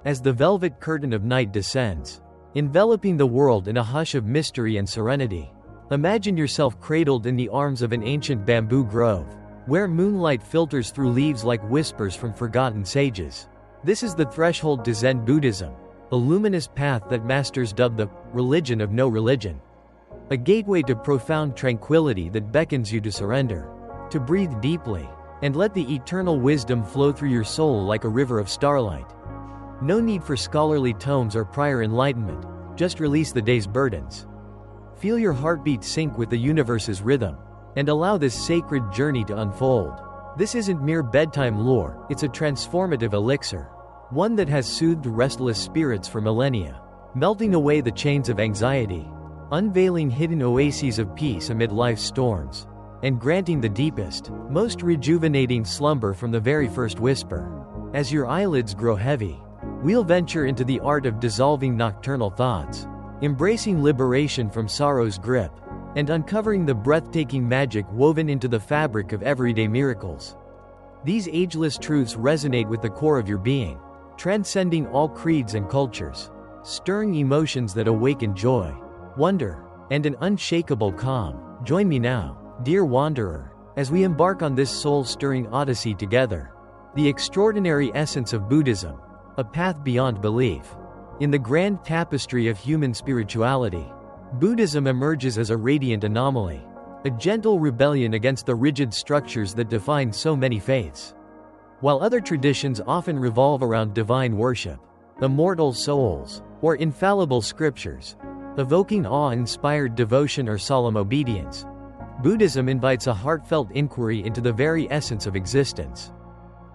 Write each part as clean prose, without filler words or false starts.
As the velvet curtain of night descends, enveloping the world in a hush of mystery and serenity, imagine yourself cradled in the arms of an ancient bamboo grove, where moonlight filters through leaves like whispers from forgotten sages. This is the threshold to Zen Buddhism, a luminous path that masters dub the religion of no religion. A gateway to profound tranquility that beckons you to surrender, to breathe deeply, and let the eternal wisdom flow through your soul like a river of starlight. No need for scholarly tomes or prior enlightenment, just release the day's burdens. Feel your heartbeat sync with the universe's rhythm, and allow this sacred journey to unfold. This isn't mere bedtime lore, it's a transformative elixir, one that has soothed restless spirits for millennia, melting away the chains of anxiety, unveiling hidden oases of peace amid life's storms, and granting the deepest, most rejuvenating slumber from the very first whisper. As your eyelids grow heavy, we'll venture into the art of dissolving nocturnal thoughts, embracing liberation from sorrow's grip, and uncovering the breathtaking magic woven into the fabric of everyday miracles. These ageless truths resonate with the core of your being, transcending all creeds and cultures, stirring emotions that awaken joy, wonder, and an unshakable calm. Join me now, dear wanderer, as we embark on this soul-stirring odyssey together. The extraordinary essence of Buddhism, a path beyond belief. In the grand tapestry of human spirituality, Buddhism emerges as a radiant anomaly, a gentle rebellion against the rigid structures that define so many faiths. While other traditions often revolve around divine worship, immortal souls, or infallible scriptures, evoking awe-inspired devotion or solemn obedience, Buddhism invites a heartfelt inquiry into the very essence of existence.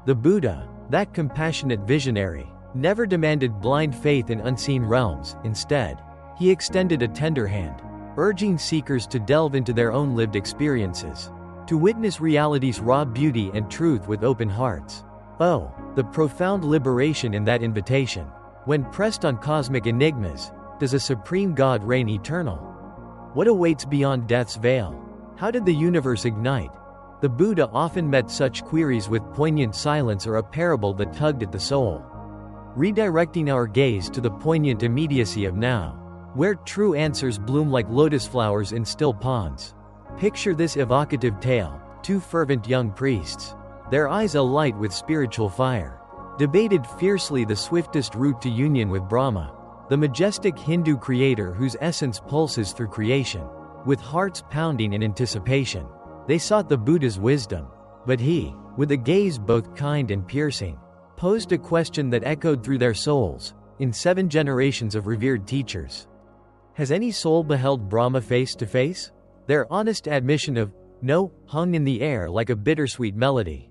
The Buddha, that compassionate visionary, never demanded blind faith in unseen realms. Instead, he extended a tender hand, urging seekers to delve into their own lived experiences, to witness reality's raw beauty and truth with open hearts. Oh, the profound liberation in that invitation. When pressed on cosmic enigmas, does a supreme God reign eternal? What awaits beyond death's veil? How did the universe ignite? The Buddha often met such queries with poignant silence or a parable that tugged at the soul, redirecting our gaze to the poignant immediacy of now, where true answers bloom like lotus flowers in still ponds. Picture this evocative tale: two fervent young priests, their eyes alight with spiritual fire, debated fiercely the swiftest route to union with Brahma, the majestic Hindu creator whose essence pulses through creation. With hearts pounding in anticipation, they sought the Buddha's wisdom, but he, with a gaze both kind and piercing, posed a question that echoed through their souls, in 7 generations of revered teachers. Has any soul beheld Brahma face to face? Their honest admission of no hung in the air like a bittersweet melody,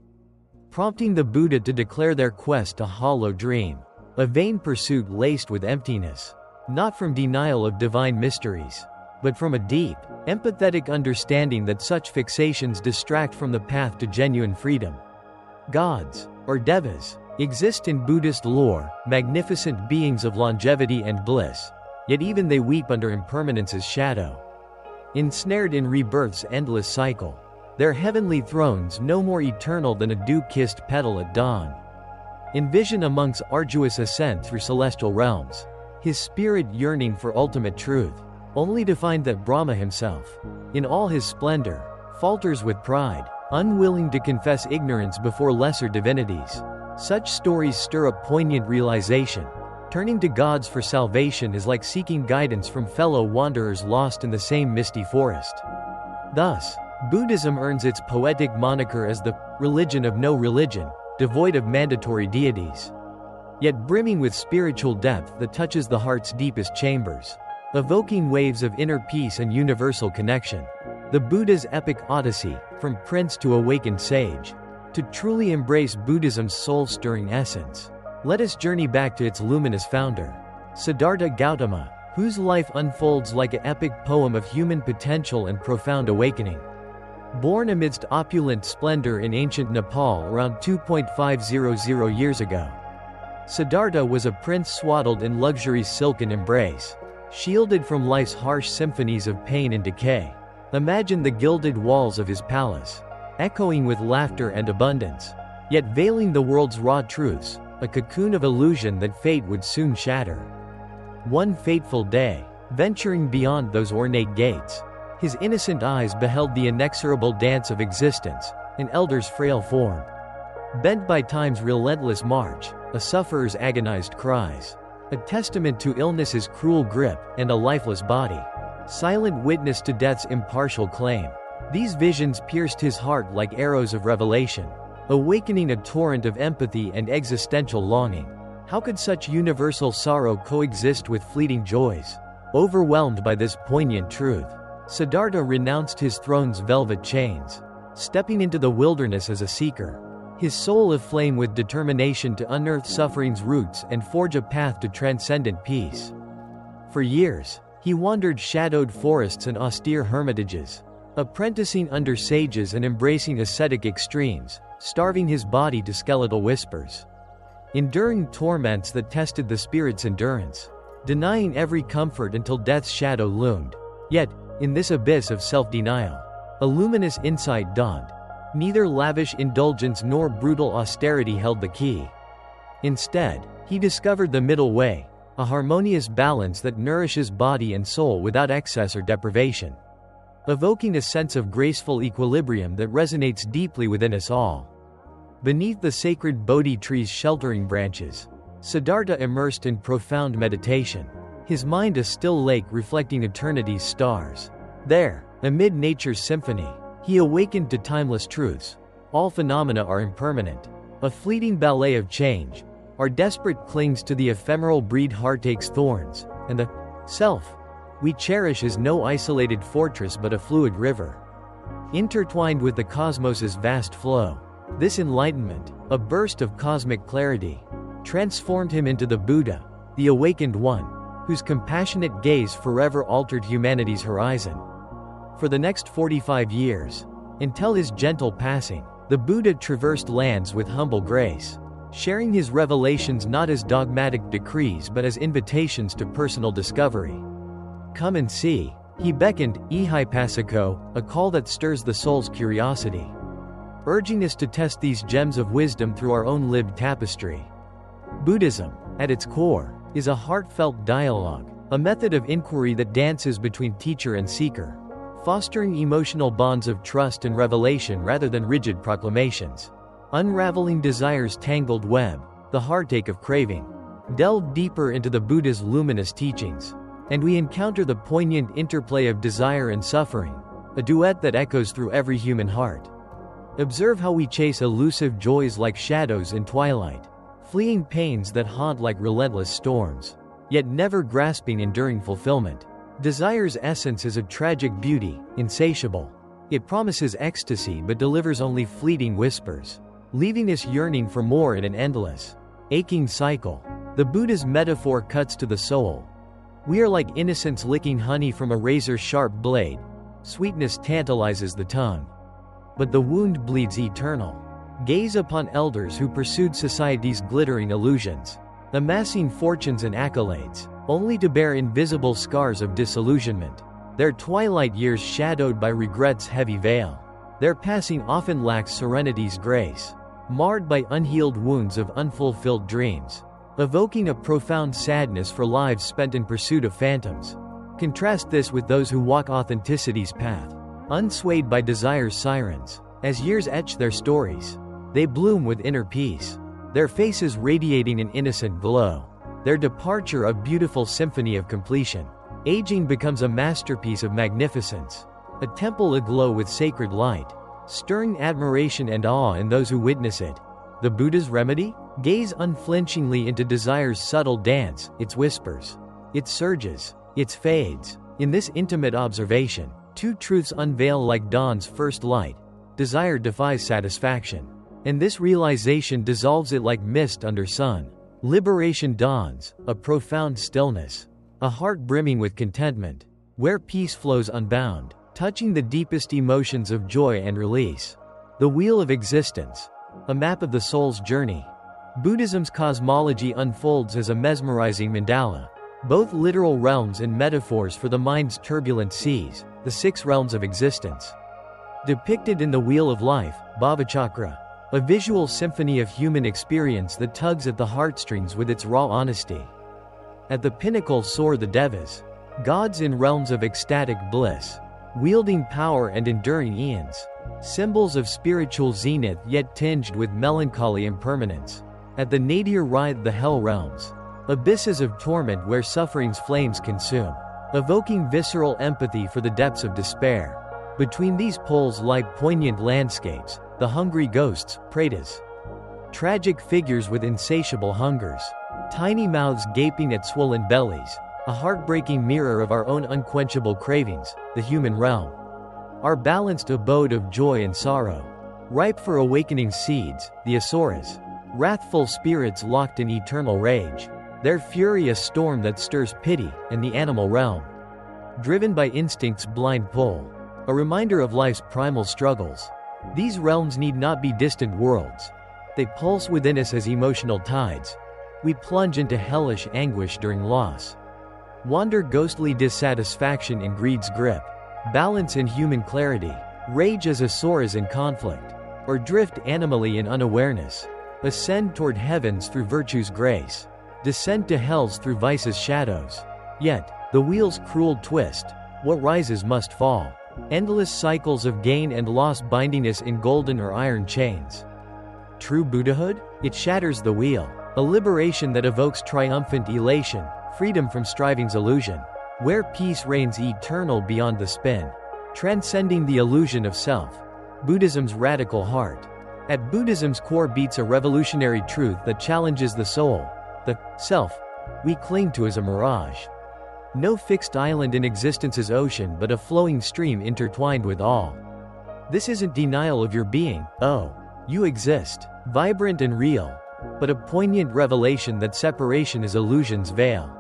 prompting the Buddha to declare their quest a hollow dream, a vain pursuit laced with emptiness, not from denial of divine mysteries, but from a deep, empathetic understanding that such fixations distract from the path to genuine freedom. Gods, or devas, exist in Buddhist lore, magnificent beings of longevity and bliss, yet even they weep under impermanence's shadow. Ensnared in rebirth's endless cycle, their heavenly thrones no more eternal than a dew-kissed petal at dawn. Envision a monk's arduous ascent through celestial realms, his spirit yearning for ultimate truth, only to find that Brahma himself, in all his splendor, falters with pride, unwilling to confess ignorance before lesser divinities. Such stories stir up poignant realization. Turning to gods for salvation is like seeking guidance from fellow wanderers lost in the same misty forest. Thus, Buddhism earns its poetic moniker as the religion of no religion, devoid of mandatory deities, yet brimming with spiritual depth that touches the heart's deepest chambers, evoking waves of inner peace and universal connection. The Buddha's epic odyssey, from prince to awakened sage, to truly embrace Buddhism's soul-stirring essence. Let us journey back to its luminous founder, Siddhartha Gautama, whose life unfolds like an epic poem of human potential and profound awakening. Born amidst opulent splendor in ancient Nepal around 2.500 years ago, Siddhartha was a prince swaddled in luxury's silken embrace, shielded from life's harsh symphonies of pain and decay. Imagine the gilded walls of his palace, echoing with laughter and abundance, yet veiling the world's raw truths, a cocoon of illusion that fate would soon shatter. One fateful day, venturing beyond those ornate gates, his innocent eyes beheld the inexorable dance of existence, an elder's frail form, bent by time's relentless march, a sufferer's agonized cries, a testament to illness's cruel grip, and a lifeless body, silent witness to death's impartial claim. These visions pierced his heart like arrows of revelation, awakening a torrent of empathy and existential longing. How could such universal sorrow coexist with fleeting joys? Overwhelmed by this poignant truth, Siddhartha renounced his throne's velvet chains, stepping into the wilderness as a seeker, his soul aflame with determination to unearth suffering's roots and forge a path to transcendent peace. For years, he wandered shadowed forests and austere hermitages, apprenticing under sages and embracing ascetic extremes, starving his body to skeletal whispers, enduring torments that tested the spirit's endurance, denying every comfort until death's shadow loomed. Yet, in this abyss of self-denial, a luminous insight dawned. Neither lavish indulgence nor brutal austerity held the key. Instead, he discovered the middle way, a harmonious balance that nourishes body and soul without excess or deprivation, evoking a sense of graceful equilibrium that resonates deeply within us all. Beneath the sacred Bodhi tree's sheltering branches, Siddhartha immersed in profound meditation, his mind a still lake reflecting eternity's stars. There, amid nature's symphony, he awakened to timeless truths. All phenomena are impermanent, a fleeting ballet of change. Our desperate clings to the ephemeral breed heartache's thorns, and the self we cherish is no isolated fortress but a fluid river, intertwined with the cosmos's vast flow. This enlightenment, a burst of cosmic clarity, transformed him into the Buddha, the awakened one, whose compassionate gaze forever altered humanity's horizon. For the next 45 years, until his gentle passing, the Buddha traversed lands with humble grace, sharing his revelations not as dogmatic decrees but as invitations to personal discovery. Come and see, he beckoned, Ehipassiko, a call that stirs the soul's curiosity, urging us to test these gems of wisdom through our own lived tapestry. Buddhism, at its core, is a heartfelt dialogue, a method of inquiry that dances between teacher and seeker, fostering emotional bonds of trust and revelation rather than rigid proclamations. Unraveling desire's tangled web, the heartache of craving. Delve deeper into the Buddha's luminous teachings, and we encounter the poignant interplay of desire and suffering, a duet that echoes through every human heart. Observe how we chase elusive joys like shadows in twilight, fleeing pains that haunt like relentless storms, yet never grasping enduring fulfillment. Desire's essence is of tragic beauty, insatiable. It promises ecstasy but delivers only fleeting whispers, leaving us yearning for more in an endless, aching cycle. The Buddha's metaphor cuts to the soul. We are like innocents licking honey from a razor-sharp blade. Sweetness tantalizes the tongue, but the wound bleeds eternal. Gaze upon elders who pursued society's glittering illusions, amassing fortunes and accolades, only to bear invisible scars of disillusionment. Their twilight years shadowed by regret's heavy veil. Their passing often lacks serenity's grace, marred by unhealed wounds of unfulfilled dreams, evoking a profound sadness for lives spent in pursuit of phantoms. Contrast this with those who walk authenticity's path, unswayed by desire's sirens. As years etch their stories, they bloom with inner peace, their faces radiating an innocent glow, their departure a beautiful symphony of completion. Aging becomes a masterpiece of magnificence, a temple aglow with sacred light, stirring admiration and awe in those who witness it. The Buddha's remedy? Gaze unflinchingly into desire's subtle dance, its whispers, its surges, its fades. In this intimate observation, two truths unveil like dawn's first light. Desire defies satisfaction, and this realization dissolves it like mist under sun. Liberation dawns, a profound stillness, a heart brimming with contentment, where peace flows unbound, touching the deepest emotions of joy and release. The wheel of existence, a map of the soul's journey. Buddhism's cosmology unfolds as a mesmerizing mandala, both literal realms and metaphors for the mind's turbulent seas, the 6 realms of existence. Depicted in the Wheel of Life, Bhavachakra, a visual symphony of human experience that tugs at the heartstrings with its raw honesty. At the pinnacle soar the devas, gods in realms of ecstatic bliss, wielding power and enduring eons, symbols of spiritual zenith yet tinged with melancholy impermanence. At the nadir writhe the hell realms, abysses of torment where suffering's flames consume, evoking visceral empathy for the depths of despair. Between these poles lie poignant landscapes, the hungry ghosts, pretas. Tragic figures with insatiable hungers, tiny mouths gaping at swollen bellies, a heartbreaking mirror of our own unquenchable cravings, the human realm. Our balanced abode of joy and sorrow, ripe for awakening seeds, the asuras. Wrathful spirits locked in eternal rage, their fury a storm that stirs pity, and the animal realm. Driven by instinct's blind pull, a reminder of life's primal struggles. These realms need not be distant worlds. They pulse within us as emotional tides. We plunge into hellish anguish during loss. Wander ghostly dissatisfaction in greed's grip, balance in human clarity, rage as asuras in conflict, or drift animally in unawareness. Ascend toward heavens through virtue's grace, descend to hells through vice's shadows. Yet, the wheel's cruel twist, what rises must fall. Endless cycles of gain and loss binding us in golden or iron chains. True Buddhahood? It shatters the wheel, a liberation that evokes triumphant elation, freedom from striving's illusion, where peace reigns eternal beyond the spin, transcending the illusion of self. Buddhism's radical heart. At Buddhism's core beats a revolutionary truth that challenges the soul, the self we cling to as a mirage. No fixed island in existence's ocean but a flowing stream intertwined with all. This isn't denial of your being, oh, you exist, vibrant and real, but a poignant revelation that separation is illusion's veil.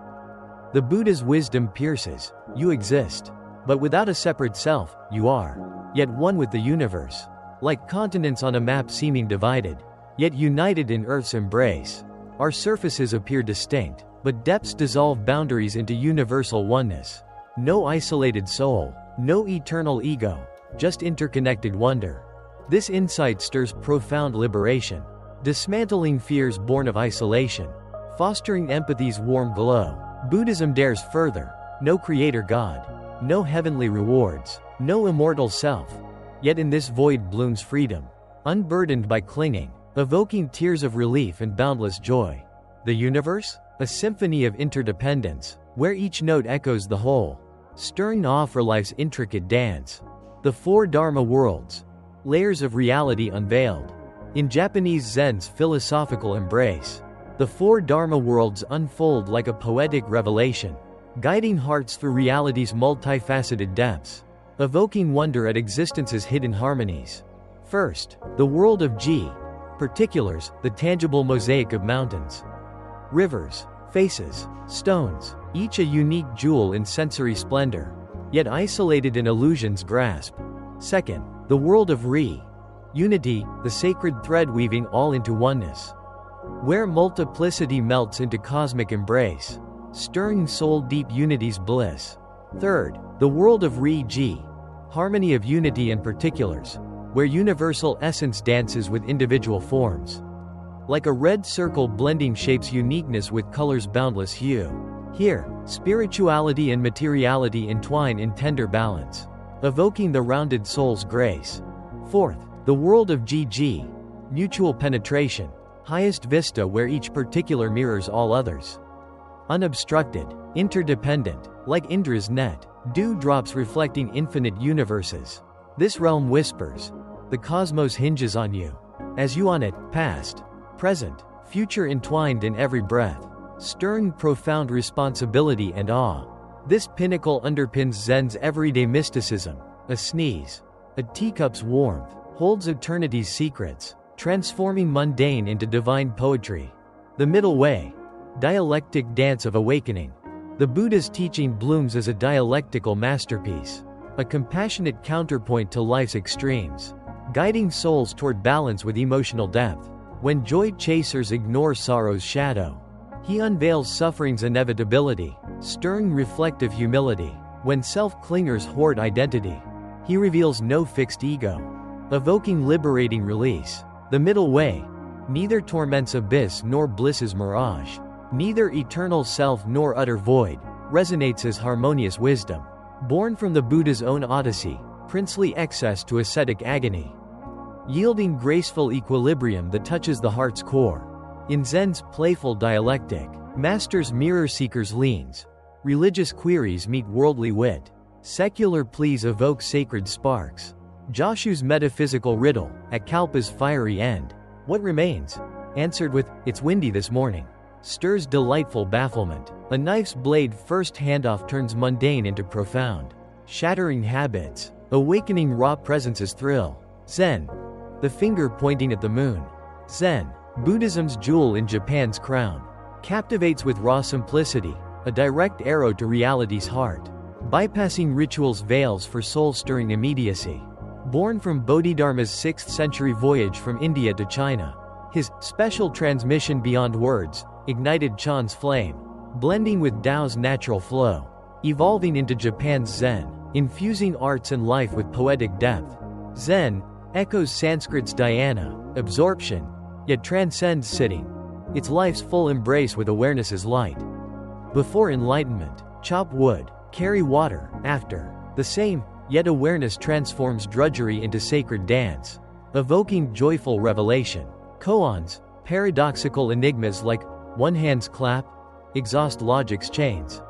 The Buddha's wisdom pierces, you exist, but without a separate self, you are, yet one with the universe. Like continents on a map seeming divided, yet united in Earth's embrace. Our surfaces appear distinct, but depths dissolve boundaries into universal oneness. No isolated soul, no eternal ego, just interconnected wonder. This insight stirs profound liberation, dismantling fears born of isolation, fostering empathy's warm glow. Buddhism dares further, no creator God, no heavenly rewards, no immortal self. Yet in this void blooms freedom, unburdened by clinging, evoking tears of relief and boundless joy. The universe? A symphony of interdependence, where each note echoes the whole, stirring awe for life's intricate dance. The four Dharma worlds, layers of reality unveiled. In Japanese Zen's philosophical embrace, the four Dharma worlds unfold like a poetic revelation, guiding hearts through reality's multifaceted depths, evoking wonder at existence's hidden harmonies. First, the world of Ji, particulars, the tangible mosaic of mountains, rivers, faces, stones, each a unique jewel in sensory splendor, yet isolated in illusion's grasp. Second, the world of Ri, unity, the sacred thread weaving all into oneness, where multiplicity melts into cosmic embrace, stirring soul-deep unity's bliss. Third, the world of Ri-Ji, harmony of unity and particulars, where universal essence dances with individual forms. Like a red circle blending shapes uniqueness with color's boundless hue. Here, spirituality and materiality entwine in tender balance, evoking the rounded soul's grace. Fourth, the world of Ji-Ji, mutual penetration, highest vista where each particular mirrors all others. Unobstructed, interdependent, like Indra's net, dewdrops reflecting infinite universes. This realm whispers, the cosmos hinges on you. As you on it, past, present, future entwined in every breath, stirring profound responsibility and awe. This pinnacle underpins Zen's everyday mysticism. A sneeze, a teacup's warmth, holds eternity's secrets, transforming mundane into divine poetry. The middle way, dialectic dance of awakening. The Buddha's teaching blooms as a dialectical masterpiece, a compassionate counterpoint to life's extremes, guiding souls toward balance with emotional depth. When joy chasers ignore sorrow's shadow, he unveils suffering's inevitability, stirring reflective humility. When self-clingers hoard identity, he reveals no fixed ego, evoking liberating release. The middle way. Neither torment's abyss nor bliss's mirage, neither eternal self nor utter void, resonates as harmonious wisdom. Born from the Buddha's own odyssey, princely excess to ascetic agony. Yielding graceful equilibrium that touches the heart's core. In Zen's playful dialectic, master's mirror-seeker's leans. Religious queries meet worldly wit. Secular pleas evoke sacred sparks. Joshu's metaphysical riddle, at Kalpa's fiery end. What remains? Answered with, "It's windy this morning." Stirs delightful bafflement. A knife's blade first handoff turns mundane into profound. Shattering habits. Awakening raw presence's thrill. Zen. The finger pointing at the moon. Zen. Buddhism's jewel in Japan's crown. Captivates with raw simplicity. A direct arrow to reality's heart. Bypassing ritual's veils for soul-stirring immediacy. Born from Bodhidharma's 6th century voyage from India to China. His special transmission beyond words ignited Chan's flame, blending with Tao's natural flow, evolving into Japan's Zen, infusing arts and life with poetic depth. Zen echoes Sanskrit's dhyana, absorption, yet transcends sitting. It's life's full embrace with awareness's light. Before enlightenment, chop wood, carry water. After, the same, yet awareness transforms drudgery into sacred dance, evoking joyful revelation. Koans, paradoxical enigmas like one hand's clap, exhaust logic's chains.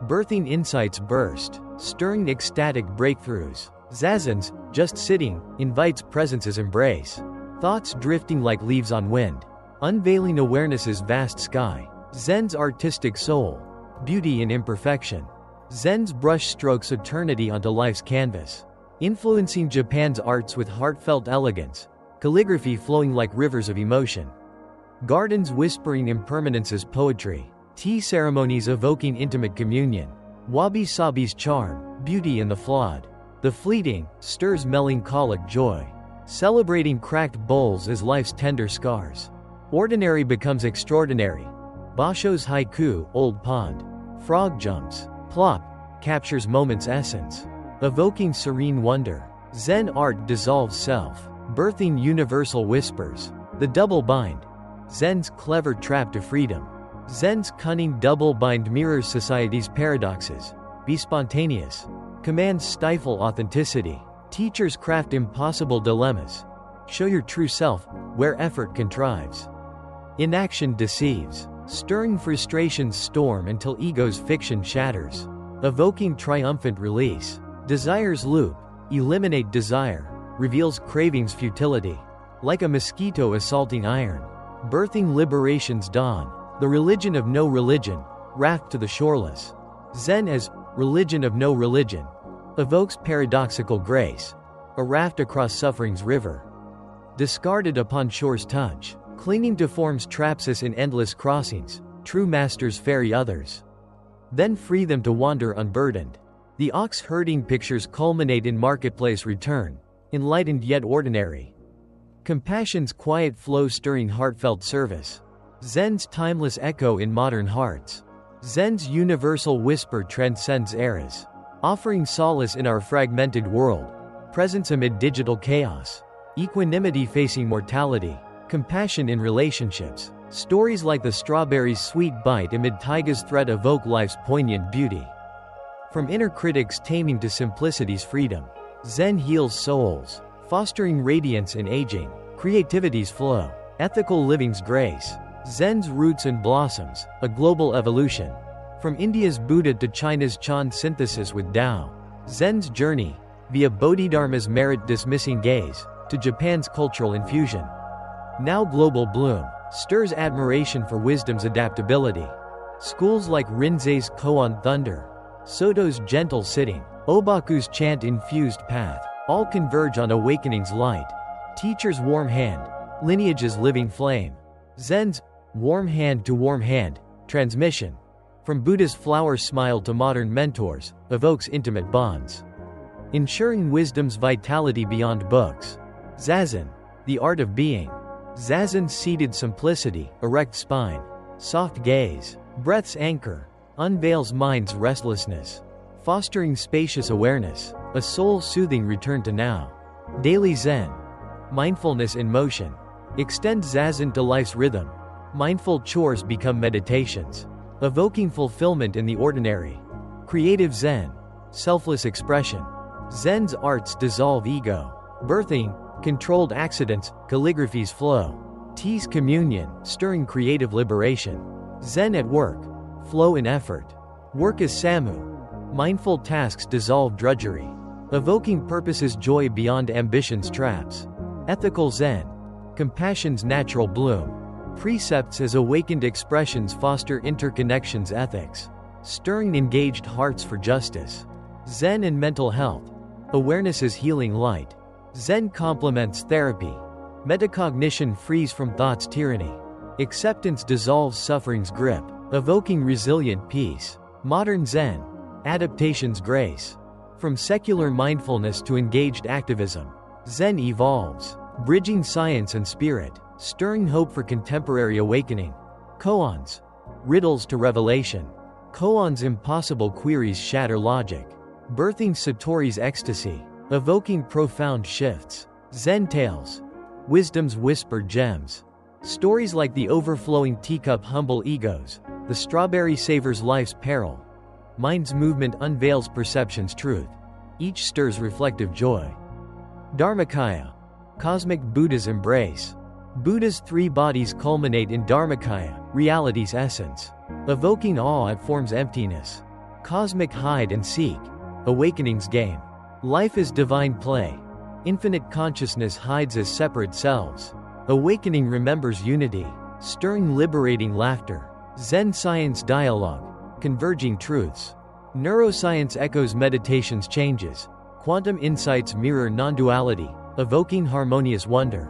Birthing insights burst, stirring ecstatic breakthroughs. Zazen's, just sitting, invites presence's embrace. Thoughts drifting like leaves on wind, unveiling awareness's vast sky. Zen's artistic soul, beauty in imperfection. Zen's brush strokes eternity onto life's canvas, influencing Japan's arts with heartfelt elegance, calligraphy flowing like rivers of emotion. Gardens whispering impermanence's poetry, tea ceremonies evoking intimate communion. Wabi-sabi's charm, beauty in the flawed. The fleeting, stirs melancholic joy, celebrating cracked bowls as life's tender scars. Ordinary becomes extraordinary. Basho's haiku, old pond. Frog jumps, plop, captures moment's essence, evoking serene wonder. Zen art dissolves self, birthing universal whispers. The double bind. Zen's clever trap to freedom. Zen's cunning double bind mirrors society's paradoxes. Be spontaneous. Commands stifle authenticity. Teachers craft impossible dilemmas. Show your true self, where effort contrives. Inaction deceives, stirring frustration's storm until ego's fiction shatters, evoking triumphant release. Desire's loop, eliminate desire, reveals craving's futility. Like a mosquito assaulting iron, birthing liberation's dawn. The religion of no religion, raft to the shoreless. Zen as religion of no religion, evokes paradoxical grace, a raft across suffering's river. Discarded upon shore's touch, clinging to form's traps us in endless crossings, true masters ferry others, then free them to wander unburdened. The ox-herding pictures culminate in marketplace return, enlightened yet ordinary. Compassion's quiet flow stirring heartfelt service. Zen's timeless echo in modern hearts. Zen's universal whisper transcends eras, offering solace in our fragmented world. Presence amid digital chaos. Equanimity facing mortality. Compassion in relationships. Stories like the strawberry's sweet bite amid taiga's threat evoke life's poignant beauty. From inner critics taming to simplicity's freedom. Zen heals souls, fostering radiance in aging. Creativity's flow. Ethical living's grace. Zen's roots and blossoms, a global evolution. From India's Buddha to China's Chan synthesis with Tao. Zen's journey, via Bodhidharma's merit-dismissing gaze, to Japan's cultural infusion. Now global bloom, stirs admiration for wisdom's adaptability. Schools like Rinzai's koan thunder, Soto's gentle sitting, Obaku's chant-infused path, all converge on awakening's light. Teacher's warm hand, lineage's living flame. Zen's warm hand to warm hand transmission, from Buddha's flower smile to modern mentors, evokes intimate bonds, ensuring wisdom's vitality beyond books. Zazen, the art of being. Zazen's seated simplicity, erect spine, soft gaze, breath's anchor, unveils mind's restlessness, fostering spacious awareness, a soul-soothing return to now. Daily Zen, mindfulness in motion, Extend zazen to life's rhythm. Mindful chores become meditations, evoking fulfillment in the ordinary. Creative Zen. Selfless expression. Zen's arts dissolve ego. Birthing. Controlled accidents, calligraphy's flow. Tea's communion, stirring creative liberation. Zen at work. Flow in effort. Work as Samu. Mindful tasks dissolve drudgery. Evoking purpose's joy beyond ambition's traps. Ethical Zen. Compassion's natural bloom. Precepts as awakened expressions foster interconnections ethics. Stirring engaged hearts for justice. Zen and mental health. Awareness as healing light. Zen complements therapy. Metacognition frees from thought's tyranny. Acceptance dissolves suffering's grip, evoking resilient peace. Modern Zen. Adaptation's grace. From secular mindfulness to engaged activism, Zen evolves, bridging science and spirit, stirring hope for contemporary awakening. Koans. Riddles to revelation. Koan's impossible queries shatter logic, birthing Satori's ecstasy, evoking profound shifts. Zen tales. Wisdom's whispered gems. Stories like the overflowing teacup humble egos, the strawberry savors life's peril. Mind's movement unveils perception's truth. Each stirs reflective joy. Dharmakaya. Cosmic Buddha's embrace. Buddha's three bodies culminate in Dharmakaya, reality's essence, evoking awe at form's emptiness. Cosmic hide and seek. Awakening's game. Life is divine play. Infinite consciousness hides as separate selves. Awakening remembers unity, stirring liberating laughter. Zen science dialogue. Converging truths. Neuroscience echoes meditation's changes. Quantum insights mirror non-duality, evoking harmonious wonder.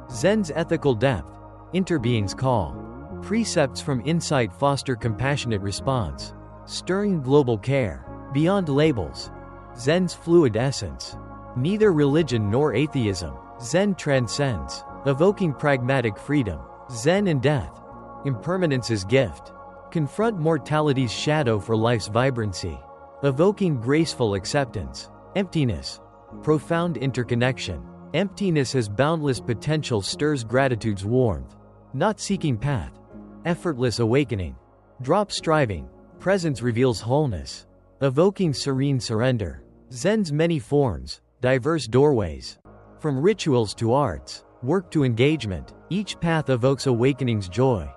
Zen's ethical depth. Interbeing's call. Precepts from insight foster compassionate response, stirring global care. Beyond labels. Zen's fluid essence. Neither religion nor atheism. Zen transcends, evoking pragmatic freedom. Zen and death. Impermanence's gift. Confront mortality's shadow for life's vibrancy, evoking graceful acceptance. Emptiness. Profound interconnection. Emptiness as boundless potential stirs gratitude's warmth. Not seeking path. Effortless awakening. Drop striving. Presence reveals wholeness, evoking serene surrender. Zen's many forms, diverse doorways. From rituals to arts, work to engagement, each path evokes awakening's joy.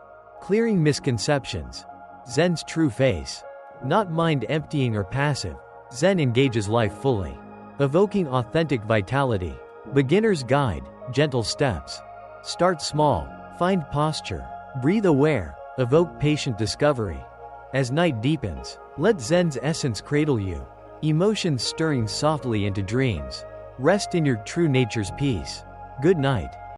Clearing misconceptions. Zen's true face. Not mind emptying or passive. Zen engages life fully, evoking authentic vitality. Beginner's guide, gentle steps. Start small, find posture, breathe aware, evoke patient discovery. As night deepens, let Zen's essence cradle you, emotions stirring softly into dreams. Rest in your true nature's peace. Good night.